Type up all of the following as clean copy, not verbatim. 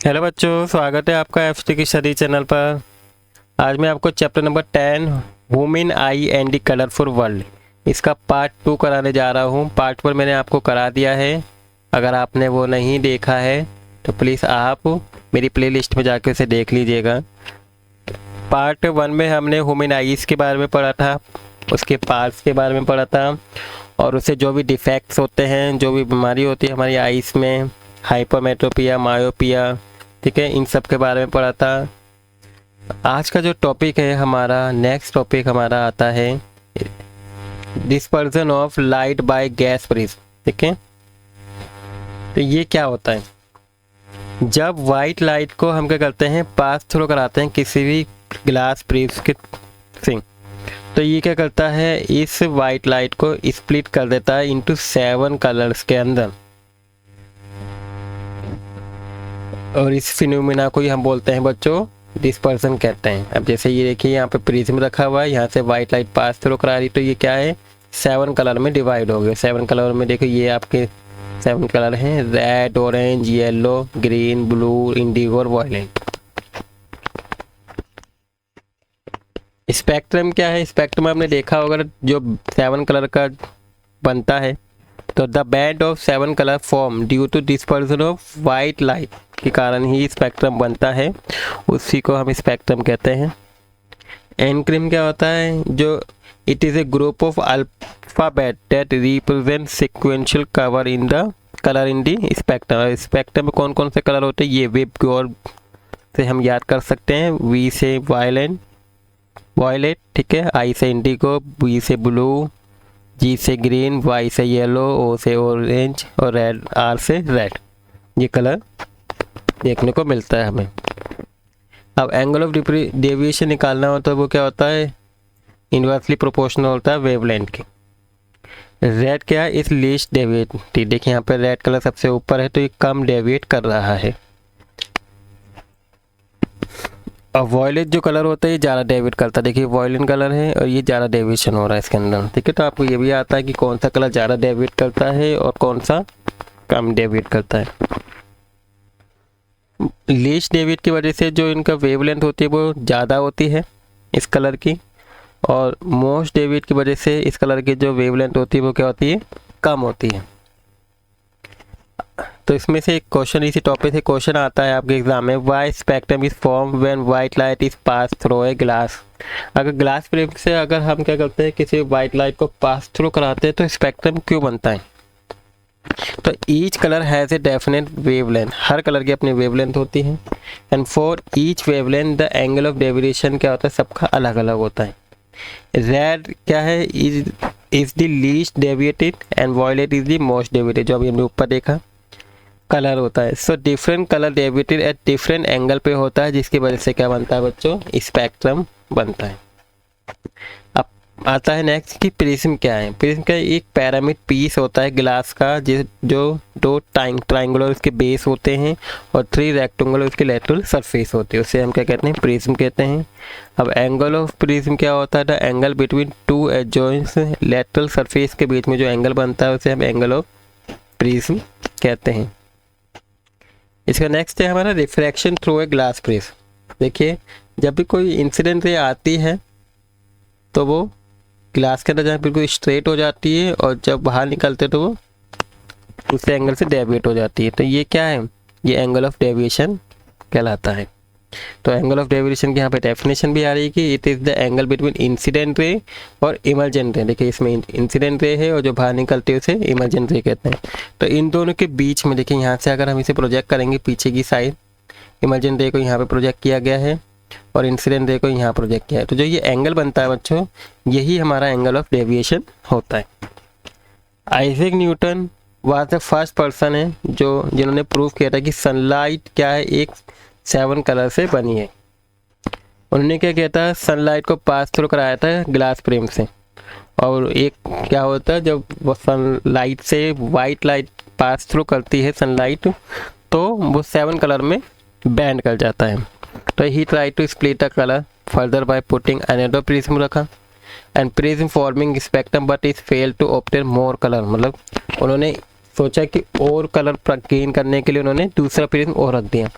Hello बच्चों, स्वागत है आपका एफटी की स्टडी चैनल पर। आज मैं आपको chapter number 10 women I and the colourful world इसका पार्ट 2 कराने जा रहा हूँ। पार्ट 1 मैंने आपको करा दिया है। अगर आपने वो नहीं देखा है तो प्लीज़ आप मेरी प्लेलिस्ट में जाकर उसे देख लीजिएगा। पार्ट 1 में हमने वुमेन आईज के बारे में पढ़ा था, उसके पार्ट्स के बारे में पढ़ा था और उससे जो भी डिफेक्ट्स होते हैं, जो भी बीमारी होती है हमारी आईज में, हाइपरमेट्रोपिया, मायोपिया, ठीक है, इन सब के बारे में पढ़ा था। आज का जो टॉपिक है हमारा, नेक्स्ट टॉपिक हमारा आता है dispersion of light by gas prism. ठीक है, तो ये क्या होता है? जब वाइट लाइट को हम क्या करते हैं, पास थ्रू कराते हैं किसी भी ग्लास प्रिज्म के से, तो ये क्या करता है, इस वाइट लाइट को स्प्लिट कर देता है इनटू 7 कलर्स के अंदर। और इस फिनोमेना को ही हम बोलते हैं बच्चों डिस्पर्सन कहते हैं। अब जैसे ये देखिए, यहाँ पे प्रिज्म रखा हुआ है, यहाँ से वाइट लाइट पास थ्रू करा रही, तो ये क्या है, 7 कलर में डिवाइड हो गए। 7 कलर में देखो, ये आपके 7 कलर हैं, red, orange, yellow, green, blue, Indigo और वायलेट। स्पेक्ट्रम क्या है? स्पेक्ट्रम आपने देखा होगा, जो 7 कलर का बनता है, तो the band of 7 colour form due to dispersion of white light के कारण ही स्पेक्ट्रम बनता है, उसी को हम स्पेक्ट्रम कहते हैं। एनक्रिम क्या होता है? जो it is a group of alphabet that represent sequential cover in the colour in the spectrum. Spectrum में कौन कौन से कलर होते हैं, ये वेब गौर से हम याद कर सकते हैं। वी से वायलेट, ठीक है, आई से इंडिगो, बी से ब्लू, जी से ग्रीन, वाई से येलो, ओ से ऑरेंज और रेड, आर से रेड। ये कलर देखने को मिलता है हमें। अब एंगल ऑफ डेविएशन निकालना होता है, वो क्या होता है, इन्वर्सली प्रोपोर्शनल होता है वेवलेंथ के। रेड क्या है, इस लीस्ट डेविएटिव। देखिए यहाँ पे रेड कलर सबसे ऊपर है, तो ये कम डेविएट कर रहा है। और वॉयलेट जो कलर होता है ये ज़्यादा डेविएट करता है। देखिए वॉयलेट कलर है और ये ज़्यादा डेविएशन हो रहा है इसके अंदर। ठीक है, तो आपको ये भी आता है कि कौन सा कलर ज़्यादा डेविएट करता है और कौन सा कम डेविएट करता है। लीस्ट डेविएट की वजह से जो इनका वेवलेंथ होती है वो ज़्यादा होती है इस कलर की, और मोस्ट डेविएट की वजह से इस कलर की जो वेवलेंथ होती है वो क्या होती है, कम होती है। तो इसमें से एक क्वेश्चन, इसी टॉपिक से क्वेश्चन आता है आपके एग्जाम में, why spectrum is form when white light is pass through a glass. अगर ग्लास प्रिज्म से अगर हम क्या करते हैं, किसी वाइट लाइट को पास थ्रू कराते हैं, तो स्पेक्ट्रम क्यों बनता है? तो each colour has a definite wavelength, her colour की अपनी वेवलेंथ होती है। And for each wavelength the angle of deviation क्या होता है, सबका अलग अलग होता है। रेड क्या है, is the least deviated and violet is the most deviated, जो अभी हमने ऊपर देखा कलर होता है। So different colour deviated at different angle पे होता है, जिसकी वजह से क्या बनता है बच्चों, स्पेक्ट्रम बनता है। अब आता है नेक्स्ट कि प्रिज्म क्या है। प्रिज्म का एक पिरामिड पीस होता है ग्लास का, जो 2 ट्राइंगुलर उसके बेस होते हैं और 3 रेक्टेंगुलर उसके लेटरल सरफेस होते हैं, उसे हम क्या कहते हैं, प्रिज्म कहते हैं। अब एंगल ऑफ प्रिज्म क्या होता है, the angle between 2 adjoints lateral surface के बीच में जो एंगल बनता है उसे हम एंगल ऑफ प्रिज्म कहते हैं। इसका नेक्स्ट है हमारा refraction through a glass prism. देखिए जब भी कोई इंसिडेंट रे आती है तो वो ग्लास के अंदर जहाँ बिल्कुल स्ट्रेट हो जाती है, और जब बाहर निकलते तो वो उस एंगल से डेविएट हो जाती है। तो ये क्या है, ये एंगल ऑफ डेविएशन कहलाता है। तो एंगल ऑफ डेविएशन की यहाँ पे डेफिनेशन भी आ रही है कि it is the angle between incident ray और इमर्जेंट रे। देखिए इसमें इंसिडेंट रे है और जो बाहर निकलते हैं उसे इमर्जेंट रे कहते हैं। तो इन दोनों के बीच में देखिए, यहाँ से अगर हम इसे प्रोजेक्ट करेंगे पीछे की साइड, इमर्जेंट रे को यहाँ पे प्रोजेक्ट किया गया है और इंसिडेंट रे को यहाँ प्रोजेक्ट किया है, तो जो ये एंगल बनता है बच्चों, यही हमारा एंगल ऑफ डेविएशन होता है। Isaac Newton was the first person है जिन्होंने प्रूव किया था कि सनलाइट क्या है, एक 7 कलर से बनी है। उन्होंने क्या किया था, सनलाइट को पास थ्रू कराया था ग्लास प्रिज्म से, और एक क्या होता है, जब वो सनलाइट से वाइट लाइट पास थ्रू करती है सनलाइट, तो वो 7 कलर में बैंड कर जाता है। तो he try to split the colour further by putting another prism रखा and prism forming spectrum but is fail to obtain more colour. मतलब उन्होंने सोचा कि और कलर गेन करने के लिए उन्होंने दूसरा प्रिज्म और रख दिया,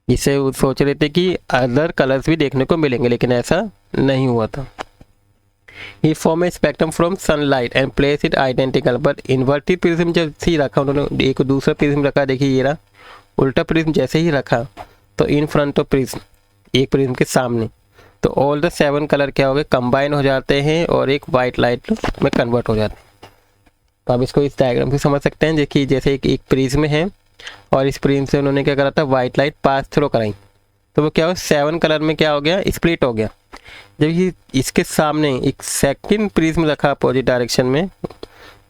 जिससे वो सोच रहे थे कि अदर कलर्स भी देखने को मिलेंगे, लेकिन ऐसा नहीं हुआ था। He form a spectrum from sunlight and place it identical, but inverted prism जैसे ही रखा उन्होंने, एक दूसरा प्रिज्म रखा, देखिए ये रहा उल्टा प्रिज्म जैसे ही रखा तो इन फ्रंट ऑफ प्रिज्म, एक प्रिज्म के सामने, तो ऑल द 7 कलर क्या हो गए, कंबाइन हो जाते हैं और एक वाइट लाइट में कन्वर्ट हो जाते हैं। तो आप इसको इस डायग्राम से समझ सकते हैं। देखिए जैसे एक प्रिज्म है और इस प्रिज्म से उन्होंने क्या करा था, वाइट लाइट पास थ्रू कराई, तो वो क्या हो 7 कलर में क्या हो गया, स्प्लिट हो गया। जब ये इसके सामने एक सेकंड प्रिज्म रखा अपोजिट डायरेक्शन में,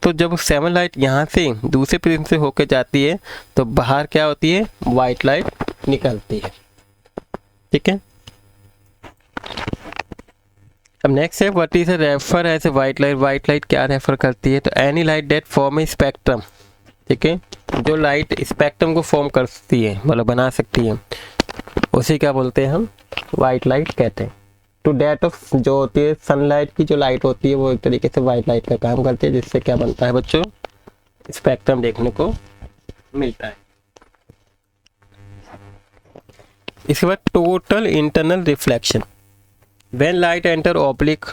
तो जब 7 लाइट यहाँ से दूसरे प्रिज्म से होकर जाती है तो बाहर क्या होती है, वाइट लाइट निकलती है। ठीक है, अब नेक्स्ट है what is refer as a white light. White light क्या रेफर करती है, तो any light that form a spectrum. ठीक है, जो लाइट स्पेक्ट्रम को फॉर्म करती है, मतलब बना सकती है, उसे क्या बोलते हैं हम, वाइट लाइट कहते हैं। टू डेट ऑफ जो होती है सनलाइट की जो लाइट होती है वो एक तरीके से वाइट लाइट का काम करती है, जिससे क्या बनता है बच्चों, स्पेक्ट्रम देखने को मिलता है। इसके बाद total internal reflection, when light enter oblique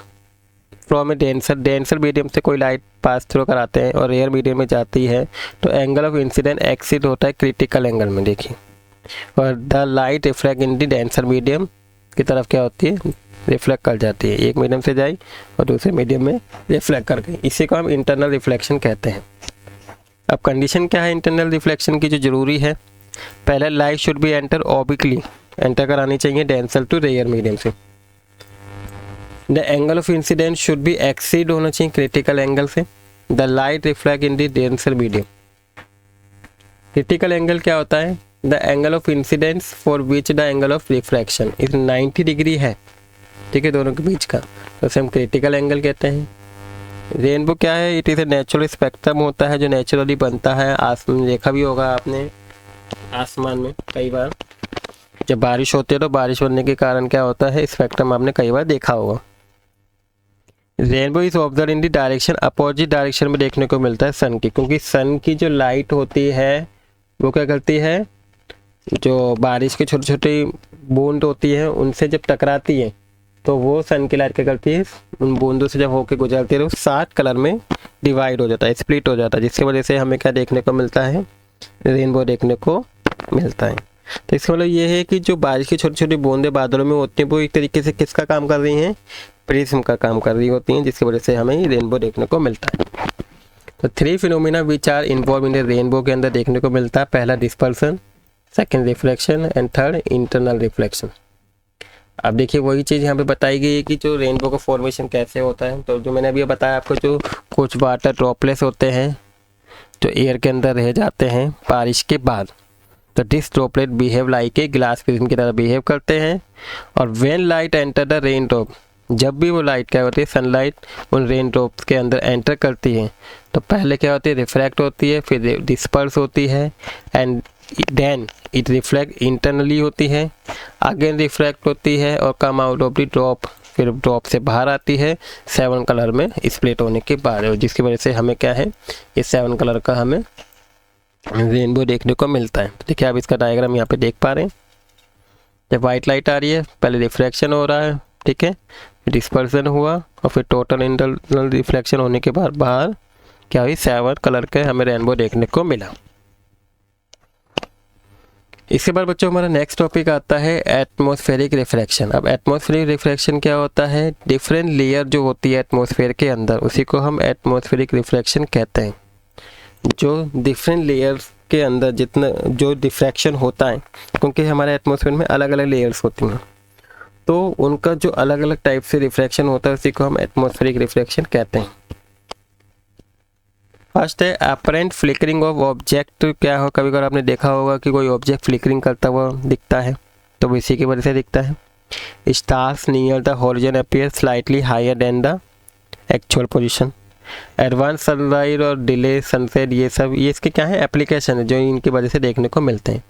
from A denser medium से कोई लाइट पास थ्रू कराते हैं और रेयर मीडियम में जाती है तो एंगल ऑफ इंसिडेंट एक्सीड होता है क्रिटिकल एंगल में। देखिए, और the light reflect in the denser medium की तरफ क्या होती है, रिफ्लेक्ट कर जाती है, एक मीडियम से जाई और दूसरे मीडियम में रिफ्लेक्ट कर गई, इसी को हम इंटरनल रिफ्लेक्शन कहते हैं। अब कंडीशन क्या है इंटरनल रिफ्लेक्शन की जो जरूरी है, पहले light should be enter obliquely, enter करानी चाहिए डेंसर टू रेयर मीडियम से। The angle of incident should be exceed होना चाहिए क्रिटिकल एंगल से। The light reflect in the denser medium. Critical angle क्या होता है, the angle of incidence for which the angle of reflection is 90 degree है। ठीक है, दोनों के बीच का, तो उसे हम क्रिटिकल एंगल कहते हैं। रेनबो क्या है, it is a natural spectrum होता है जो नेचुरली बनता है। आसमान देखा भी होगा आपने, आसमान में कई बार जब बारिश होती है तो बारिश बनने के कारण क्या होता है, स्पेक्ट्रम आपने कई बार देखा होगा। Rainbow is observe in the direction, opposite direction में देखने को मिलता है सन की, क्योंकि सन की जो लाइट होती है वो क्या करती है, जो बारिश के छोटे छोटे बूंद होती है उनसे जब टकराती है तो वो सन की लाइट क्या करती है, उन बूंदों से जब होके गुजरती है तो 7 कलर में डिवाइड हो जाता है, स्प्लिट हो जाता है, जिसकी वजह से हमें क्या देखने को मिलता है, रेनबो देखने को मिलता है। तो इसका मतलब ये है कि जो बारिश की छोटी छोटी बूंदें बादलों में होती हैं वो एक तरीके से किसका काम कर रही हैं, प्रिज्म का काम कर रही होती हैं, जिसकी वजह से हमें रेनबो देखने को मिलता है। तो 3 phenomena which are involve in rainbow के अंदर देखने को मिलता है, पहला dispersion, second reflection and third internal reflection. अब देखिए वही चीज़ यहाँ पे बताई गई है कि जो रेनबो का फॉर्मेशन कैसे होता है। तो जो मैंने अभी बताया आपको, जो कुछ वाटर ड्रॉपलेट्स होते हैं जो एयर के अंदर रह जाते हैं बारिश के बाद, तो this droplet behave like a glass prism की तरह बिहेव करते हैं। और when light enter the rain drop, जब भी वो लाइट क्या होती है, सनलाइट उन रेन ड्रॉप्स के अंदर एंटर करती है तो पहले क्या होती है, रिफ्रैक्ट होती है, फिर डिस्पर्स होती है and then it reflect internally होती है, अगेन रिफ्रैक्ट होती है और come out of the drop, फिर ड्रॉप से बाहर आती है 7 कलर में स्प्लिट होने के बाद, जिसकी वजह से हमें क्या है, ये 7 कलर का हमें रेनबो देखने को मिलता है। देखिए आप इसका डायग्राम यहाँ पे देख पा रहे हैं, जब वाइट लाइट आ रही है पहले रिफ्रैक्शन हो रहा है, ठीक है, डिस्पर्सन हुआ और फिर टोटल इंटरनल रिफ्लेक्शन होने के बाद बाहर क्या हुई, 7 कलर के हमें रेनबो देखने को मिला। इसके बाद बच्चों हमारा नेक्स्ट टॉपिक आता है एटमॉस्फेरिक रिफ्रैक्शन। अब एटमॉस्फेरिक रिफ्रैक्शन क्या होता है, डिफरेंट लेयर जो होती है एटमॉस्फेयर के अंदर उसी को हम एटमॉस्फेरिक रिफ्रैक्शन कहते हैं। जो डिफरेंट लेयर्स के अंदर जितना जो डिफ्रैक्शन होता है, क्योंकि हमारे एटमॉस्फेयर में अलग अलग लेयर्स होती हैं तो उनका जो अलग अलग टाइप से रिफ्रैक्शन होता है उसी को हम एटमॉस्फेरिक रिफ्रैक्शन कहते हैं। फर्स्ट है अपरेंट फ्लिकरिंग ऑफ ऑब्जेक्ट। क्या हो, कभी कभार आपने देखा होगा कि कोई ऑब्जेक्ट फ्लिकरिंग करता हुआ दिखता है तो वो इसी की वजह से दिखता है। Stars near the horizon appear slightly higher than the actual position. Advance sunrise और डिले सनसेट, ये सब ये इसके क्या है, एप्लीकेशन है जो इनकी वजह से देखने को मिलते हैं।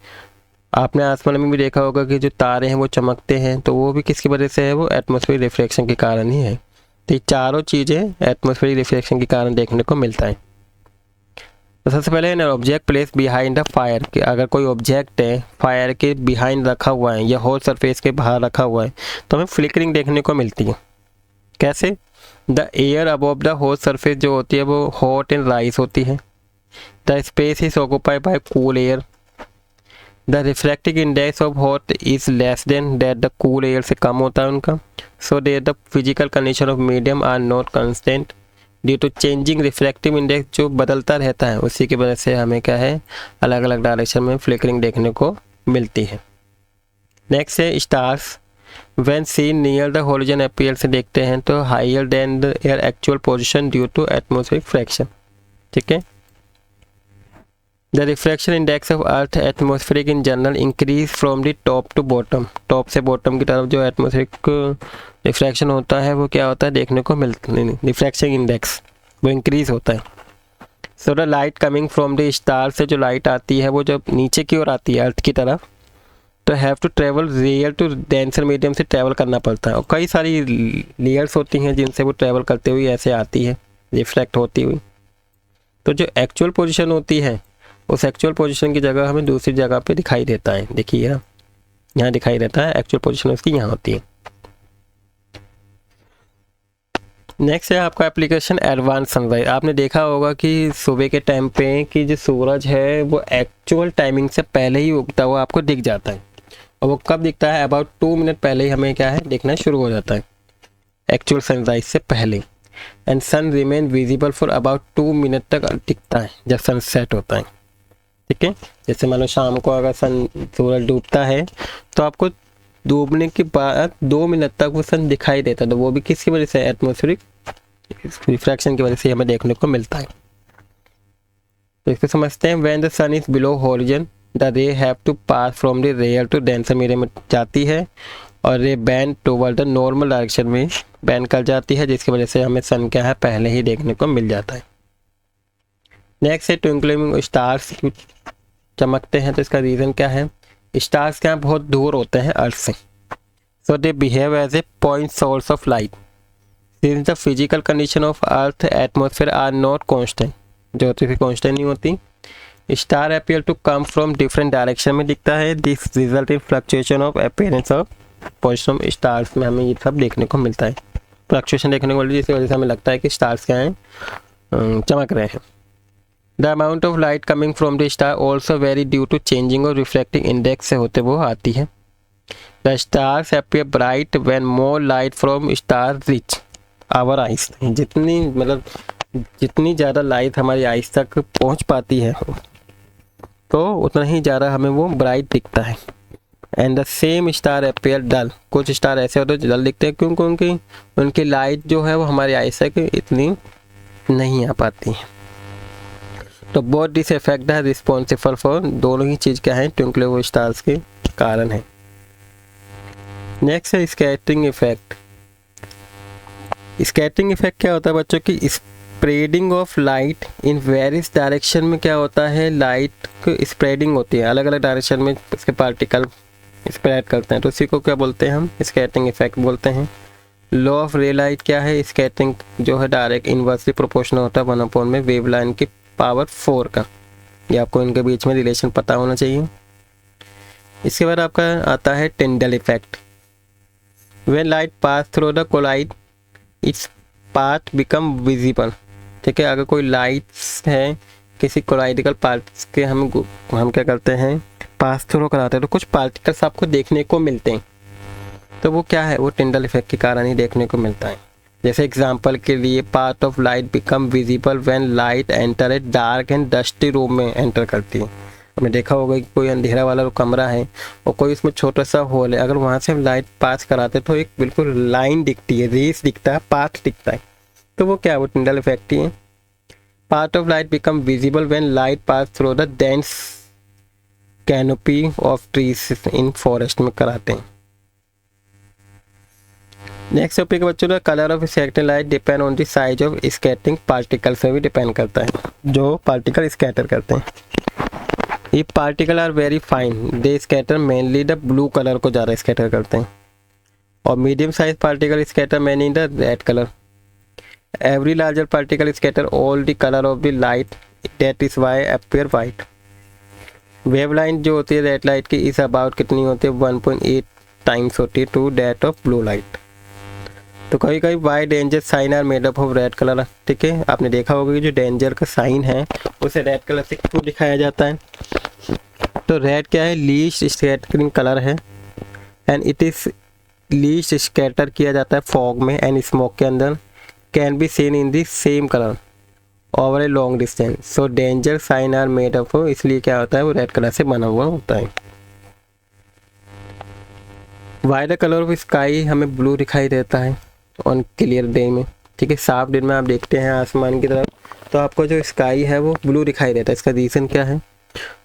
आपने आसमान में भी देखा होगा कि जो तारे हैं वो चमकते हैं तो वो भी किसकी वजह से है, वो एटमॉस्फेरिक रिफ्लेक्शन के कारण ही है। तो ये चारों चीज़ें एटमॉस्फेरिक रिफ्लेक्शन के कारण देखने को मिलता है। तो सबसे पहले an object place behind the fire, कि अगर कोई ऑब्जेक्ट है फायर के बिहाइंड रखा हुआ है या होल सरफेस के बाहर रखा हुआ है तो हमें फ्लिकरिंग देखने को मिलती है। कैसे? The air above the whole surface जो होती है वो हॉट एंड राइस होती है। The space is occupied by cool air. The refractive index of hot is less than that, the cool air से कम होता है उनका। So there the physical condition of medium are not constant due to changing refractive index, जो बदलता रहता है उसी की वजह से हमें क्या है अलग अलग डायरेक्शन में फ्लिकरिंग देखने को मिलती है। नेक्स्ट है stars. When seen near the horizon appear से देखते हैं तो higher than the air actual position due to atmospheric fraction. ठीक है। The refraction index of earth atmospheric in general increase from the top to bottom. Top से bottom की तरफ जो एटमॉस्फेरिक रिफ्रैक्शन होता है वो क्या होता है देखने को मिलता नहीं, रिफ्रैक्शन इंडेक्स वो इंक्रीज होता है। So the light coming from the star से जो लाइट आती है वो जब नीचे की ओर आती है अर्थ की तरफ तो have to travel rare to denser medium से ट्रैवल करना पड़ता है, और कई सारी लेयर्स होती हैं जिनसे वो ट्रैवल करते हुए ऐसे आती है रिफ्लेक्ट होती हुई। तो जो एक्चुअल पोजीशन होती है उस एक्चुअल पोजीशन की जगह हमें दूसरी जगह पे दिखाई देता है। देखिए यहाँ दिखाई देता है, एक्चुअल पोजीशन उसकी यहाँ होती है। नेक्स्ट है आपका एप्लीकेशन एडवांस सनराइज। आपने देखा होगा कि सुबह के टाइम पे कि जो सूरज है वो एक्चुअल टाइमिंग से पहले ही उगता हुआ आपको दिख जाता है, और वो कब दिखता है? अबाउट 2 मिनट पहले ही हमें क्या है दिखना शुरू हो जाता है, एक्चुअल सनराइज से पहले। And sun remain visible for about 2 minute तक दिखता है जब सन सेट होता है। ठीक है। जैसे मान लो शाम को अगर सूरज डूबता है तो आपको डूबने के बाद 2 मिनट तक वो सन दिखाई देता है, तो वो भी किसकी वजह से? एटमॉस्फेरिक रिफ्रैक्शन की वजह से हमें देखने को मिलता है। तो इसको समझते हैं। When the sun is below horizon the ray have to pass from the rare to denser medium में जाती है, और ray bend toward the normal direction में बैंड कर जाती है, जिसकी वजह से हमें सन क्या है पहले ही देखने को मिल जाता है। नेक्स्ट है ट्विंकलिंग स्टार्स चमकते हैं, तो इसका रीज़न क्या है? स्टार्स क्या बहुत दूर होते हैं अर्थ से, so they behave as a point source of light since the physical condition of earth atmosphere are not constant, जो होती है कांस्टेंट नहीं होती। Star appear to come from different direction में दिखता है, this result in fluctuation of appearance of position of stars में हमें ये सब देखने को मिलता है, फ्लक्चुएशन देखने को मिलती है, जिसकी वजह से हमें लगता है कि स्टार्स क्या हैं चमक रहे हैं। The amount of light coming from the star also very due to changing और रिफ्लेक्टिंग इंडेक्स से होते वो आती है। The stars appear bright when more light from star reach our eyes. जितनी ज़्यादा लाइट हमारी आइज तक पहुंच पाती है तो उतना ही ज़्यादा हमें वो ब्राइट दिखता है। And the same star appear dull. कुछ स्टार ऐसे होते हैं जो डल दिखते हैं क्योंकि उनकी लाइट जो है वो हमारी आइज तक इतनी नहीं आ पाती है। तो बोथ दिस इफेक्ट है रिस्पॉन्सिबल फॉर, दोनों ही चीज़ क्या है ट्विंकलिंग स्टार्स के कारण है। नेक्स्ट है स्कैटरिंग इफेक्ट। स्कैटरिंग इफेक्ट क्या होता है बच्चों की? Spreading of light in various direction में क्या होता है लाइट की स्प्रेडिंग होती है, अलग अलग डायरेक्शन में इसके पार्टिकल स्प्रेड करते हैं, तो उसी को क्या बोलते हैं हम? स्कैटरिंग इफेक्ट बोलते हैं। लॉ ऑफ रे लाइट क्या है? स्कैटरिंग जो है डायरेक्ट इन्वर्सली प्रोपोर्शनल होता है 1/में वेव लाइन की पावर 4 का। ये आपको इनके बीच में रिलेशन पता होना चाहिए। इसके बाद आपका आता है Tyndall effect. When light pass through the colloid its path become visible. ठीक है। अगर कोई लाइट्स है किसी कोलाइडिकल पार्ट्स के हम क्या करते हैं पास थ्रू कराते हैं तो कुछ पार्टिकल्स आपको देखने को मिलते हैं, तो वो क्या है? वो टिंडल इफेक्ट के कारण ही देखने को मिलता है। जैसे एग्जांपल के लिए part of light become visible when light enter a dark and dusty room में एंटर करती है। हमने देखा होगा कि कोई अंधेरा वाला कमरा है और कोई उसमें छोटा सा होल है, अगर वहाँ से हम लाइट पास कराते तो एक बिल्कुल लाइन दिखती है, रेस दिखता है, पाथ दिखता है, तो वो क्या है? वो टिंडल इफेक्ट ही है। Part of light become visible when light pass through the dense canopy of trees in forest में कराते हैं। नेक्स्ट टॉपिक बच्चों का colour of scattering light depend on the size of scattering particle से भी depend करता है, जो पार्टिकल स्कैटर करते हैं। ये particle are very fine, they scatter mainly the blue colour को ज़्यादा स्कैटर करते हैं, और medium size particle scatter mainly the red colour. Every larger particle scatter all the colour of the light that is why appear white. Wavelength जो होती है red light की इस अबाउट कितनी होती है 1.8 टाइम्स होती है to that of blue light. तो कभी कभी why danger sign are made up of red colour, ठीक है, आपने देखा होगा कि जो डेंजर का साइन है उसे रेड कलर से क्यों दिखाया जाता है। तो रेड क्या है, लीस्ट स्कैटरिंग कलर है and it is least scatter किया जाता है फॉग में एंड स्मोक के अंदर, can be seen in the same colour over a long distance. So danger sign are made up, इसलिए क्या होता है वो रेड कलर से बना हुआ होता है। Why the colour of sky हमें ब्लू दिखाई देता है ऑन क्लियर डे में, ठीक है, साफ दिन में आप देखते हैं आसमान की तरफ तो आपको जो स्काई है वो ब्लू दिखाई देता है। इसका रीज़न क्या है,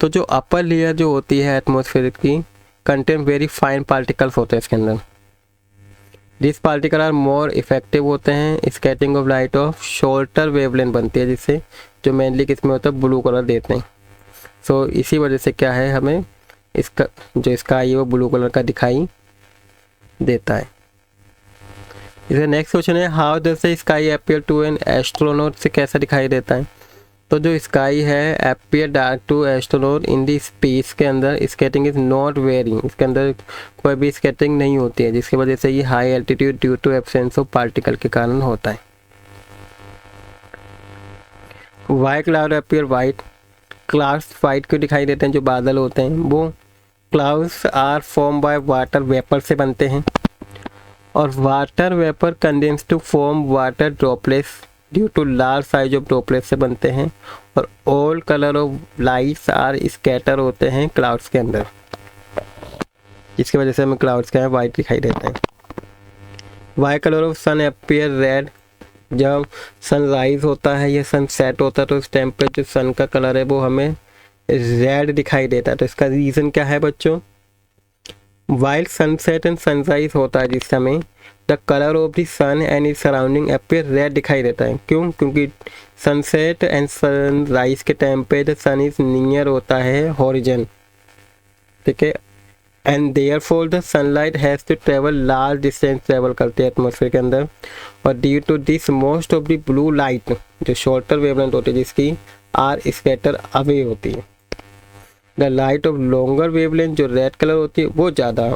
तो जो अपर लेयर जो होती है एटमॉस्फेयर की कंटेन वेरी फाइन पार्टिकल्स होते हैं इसके अंदर। This particle are more effective होते हैं scattering of light of shorter wavelength बनती है, जिससे जो मेनली किसमें होता है ब्लू कलर देते हैं। सो इसी वजह से क्या है हमें इसका जो स्काई है वो ब्लू कलर का दिखाई देता है। इसका नेक्स्ट क्वेश्चन है how does the sky appear to an astronaut, से कैसा दिखाई देता है। तो जो स्काई है appear dark to astronaut in the space के अंदर स्कैटरिंग इज नॉट वेरिंग, इसके अंदर कोई भी स्कैटरिंग नहीं होती है, जिसकी वजह से ये high altitude due to absence of particle के कारण होता है। Why cloud appear white, clouds white क्यों दिखाई देते हैं, जो बादल होते हैं वो clouds are form by water vapour से बनते हैं और water vapour condense to form water droplets due to large size of droplets से बनते हैं और all colour of lights are scatter होते हैं क्लाउड्स के अंदर, जिसकी वजह से हमें क्लाउड्स क्या है वाइट दिखाई देते हैं। Why colour of sun appear red, जब सनराइज होता है या सन सेट होता है तो उस टाइम पे जो सन का कलर है वो हमें रेड दिखाई देता है। तो इसका रीज़न क्या है बच्चों, वाइल सनसेट एंड सनराइज होता है जिस समय the colour of the sun and is surrounding appear red दिखाई देता है। क्यों, क्योंकि सनसेट एंड सनराइज के टाइम पे द सन इज नियर होता है हॉरिजन, ठीक है, and therefore the sunlight has to travel large distance travel करते हैं एटमॉस्फेयर के अंदर और due to this most of the blue light जो शॉर्टर वेवलेंथ होती है जिसकी आर स्कैटर अवे होती है। The light of longer wavelength जो रेड कलर होती है वो ज़्यादा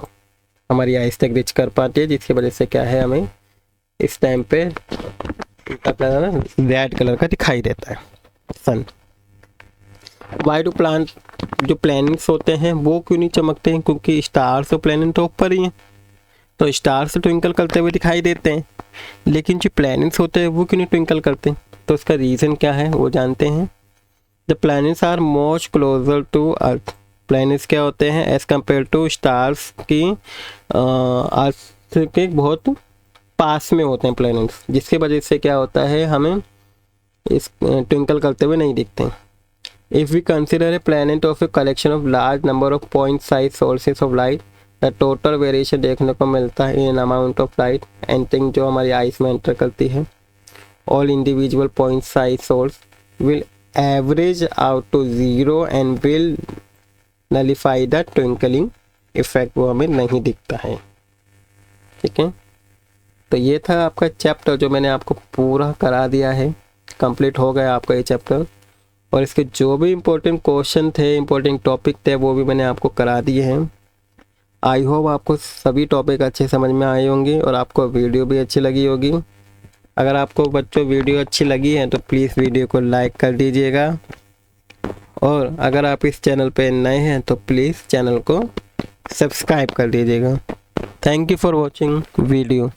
हमारी आइज तक रीच कर पाती है, जिसकी वजह से क्या है हमें इस टाइम पे रेड कलर का दिखाई देता है सन। वाई डू प्लांट जो प्लैनेट्स होते हैं वो क्यों नहीं चमकते हैं, क्योंकि स्टार्स और प्लैनेट तो ऊपर ही हैं तो स्टार्स ट्विंकल करते हुए दिखाई देते हैं, लेकिन जो प्लैनेट्स होते हैं वो क्यों नहीं ट्विंकल करते। तो उसका रीज़न क्या है वो जानते हैं। The planets are most closer to earth, planets क्या होते हैं एज कम्पेयर टू स्टार्स की अर्थ के बहुत पास में होते हैं प्लैनेट्स, जिसकी वजह से क्या होता है हमें इस ट्विंकल करते हुए नहीं दिखते। If we consider a planet of a collection of large number of point size sources of light, the total variation देखने को मिलता है in amount of light entering जो हमारी आइस में एंटर करती है। All individual point size source will average out to zero and will nullify the twinkling effect, वो हमें नहीं दिखता है, ठीक है। तो ये था आपका चैप्टर जो मैंने आपको पूरा करा दिया है, कंप्लीट हो गया आपका ये चैप्टर और इसके जो भी इम्पोर्टेंट क्वेश्चन थे, इम्पोर्टेंट टॉपिक थे वो भी मैंने आपको करा दिए हैं। आई होप आपको सभी टॉपिक अच्छे समझ में आए होंगे और आपको वीडियो भी अच्छी लगी होगी। अगर आपको बच्चों वीडियो अच्छी लगी है तो प्लीज़ वीडियो को लाइक कर दीजिएगा और अगर आप इस चैनल पे नए हैं तो प्लीज़ चैनल को सब्सक्राइब कर दीजिएगा। Thank you for watching video.